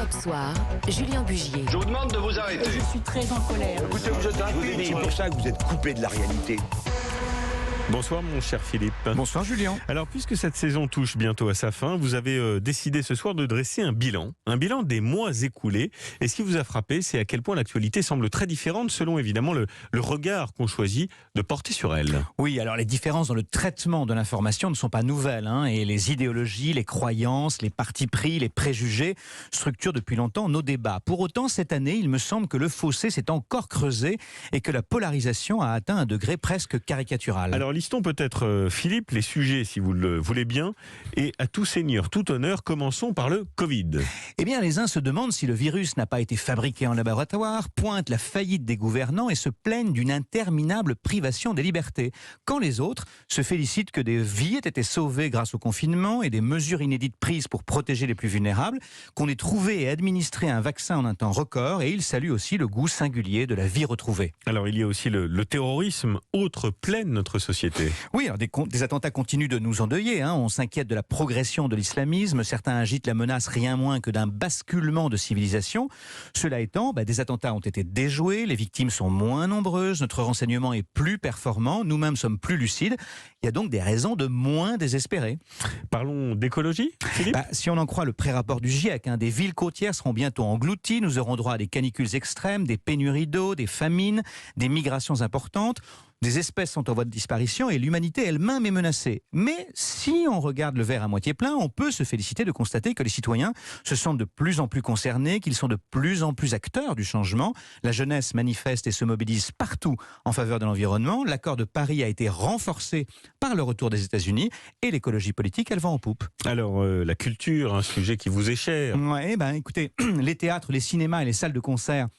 Europe Soir, Julien Bugier. Je vous demande de vous arrêter. Je suis très en colère. Écoutez, vous êtes un C'est pour ça que vous êtes coupé de la réalité. Bonsoir mon cher Philippe. Bonsoir Julien. Alors puisque cette saison touche bientôt à sa fin, vous avez décidé ce soir de dresser un bilan des mois écoulés. Et ce qui vous a frappé, c'est à quel point l'actualité semble très différente selon évidemment le regard qu'on choisit de porter sur elle. Oui, alors les différences dans le traitement de l'information ne sont pas nouvelles, et les idéologies, les croyances, les partis pris, les préjugés structurent depuis longtemps nos débats. Pour autant, cette année, il me semble que le fossé s'est encore creusé et que la polarisation a atteint un degré presque caricatural. Alors listons peut-être, Philippe, les sujets si vous le voulez bien. Et à tout seigneur, tout honneur, commençons par le Covid. Eh bien, les uns se demandent si le virus n'a pas été fabriqué en laboratoire, pointent la faillite des gouvernants et se plaignent d'une interminable privation des libertés. Quand les autres se félicitent que des vies aient été sauvées grâce au confinement et des mesures inédites prises pour protéger les plus vulnérables, qu'on ait trouvé et administré un vaccin en un temps record, et ils saluent aussi le goût singulier de la vie retrouvée. Alors il y a aussi le terrorisme, autre plaie de notre société. Oui, alors des attentats continuent de nous endeuiller. On s'inquiète de la progression de l'islamisme. Certains agitent la menace rien moins que d'un basculement de civilisation. Cela étant, des attentats ont été déjoués, les victimes sont moins nombreuses, notre renseignement est plus performant, nous-mêmes sommes plus lucides. Il y a donc des raisons de moins désespérer. Parlons d'écologie, Philippe. Si on en croit le pré-rapport du GIEC, des villes côtières seront bientôt englouties, nous aurons droit à des canicules extrêmes, des pénuries d'eau, des famines, des migrations importantes. Des espèces sont en voie de disparition et l'humanité elle-même est menacée. Mais si on regarde le verre à moitié plein, on peut se féliciter de constater que les citoyens se sentent de plus en plus concernés, qu'ils sont de plus en plus acteurs du changement. La jeunesse manifeste et se mobilise partout en faveur de l'environnement. L'accord de Paris a été renforcé par le retour des États-Unis et l'écologie politique, elle va en poupe. Alors, la culture, un sujet qui vous est cher. Ouais, écoutez, les théâtres, les cinémas et les salles de concert,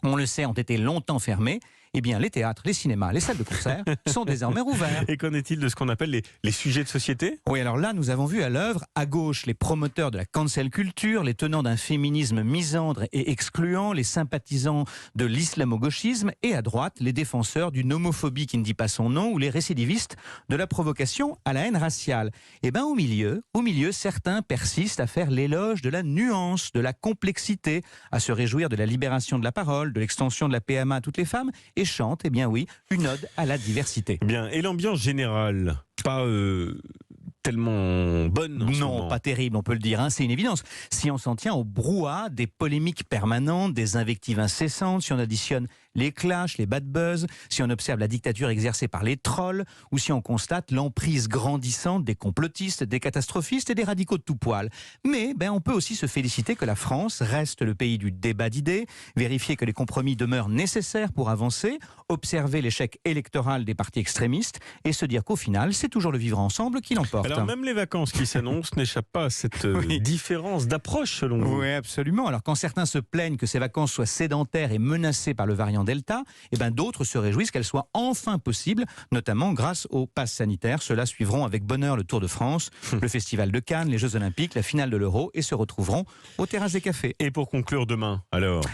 on le sait, ont été longtemps fermés. Eh bien, les théâtres, les cinémas, les salles de concert sont désormais ouverts. Et qu'en est-il de ce qu'on appelle les sujets de société ? Oui, alors là, nous avons vu à l'œuvre, à gauche, les promoteurs de la cancel culture, les tenants d'un féminisme misandre et excluant, les sympathisants de l'islamo-gauchisme, et à droite, les défenseurs d'une homophobie qui ne dit pas son nom, ou les récidivistes de la provocation à la haine raciale. Et au milieu, certains persistent à faire l'éloge de la nuance, de la complexité, à se réjouir de la libération de la parole, de l'extension de la PMA à toutes les femmes, et chante, une ode à la diversité. Bien, et l'ambiance générale, pas tellement bonne en ce moment. Non, pas terrible, on peut le dire, c'est une évidence. Si on s'en tient au brouhaha des polémiques permanentes, des invectives incessantes, si on additionne les clashs, les bad buzz, si on observe la dictature exercée par les trolls, ou si on constate l'emprise grandissante des complotistes, des catastrophistes et des radicaux de tout poil. Mais on peut aussi se féliciter que la France reste le pays du débat d'idées, vérifier que les compromis demeurent nécessaires pour avancer, observer l'échec électoral des partis extrémistes et se dire qu'au final, c'est toujours le vivre ensemble qui l'emporte. Alors même les vacances qui s'annoncent n'échappent pas à cette différence d'approche selon vous. Oui, absolument. Alors quand certains se plaignent que ces vacances soient sédentaires et menacées par le variant Delta, d'autres se réjouissent qu'elles soient enfin possibles, notamment grâce au pass sanitaire. Ceux-là suivront avec bonheur le Tour de France, le Festival de Cannes, les Jeux Olympiques, la finale de l'Euro et se retrouveront aux terrasses des cafés. Et pour conclure demain, alors ?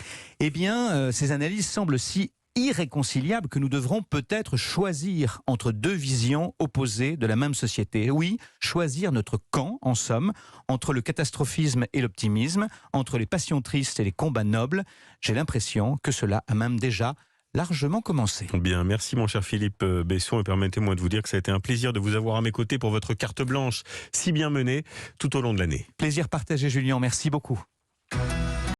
Ces analyses semblent si irréconciliable que nous devrons peut-être choisir entre deux visions opposées de la même société. Oui, choisir notre camp, en somme, entre le catastrophisme et l'optimisme, entre les passions tristes et les combats nobles. J'ai l'impression que cela a même déjà largement commencé. Bien, merci mon cher Philippe Besson, et permettez-moi de vous dire que ça a été un plaisir de vous avoir à mes côtés pour votre carte blanche si bien menée tout au long de l'année. Plaisir partagé Julien, merci beaucoup.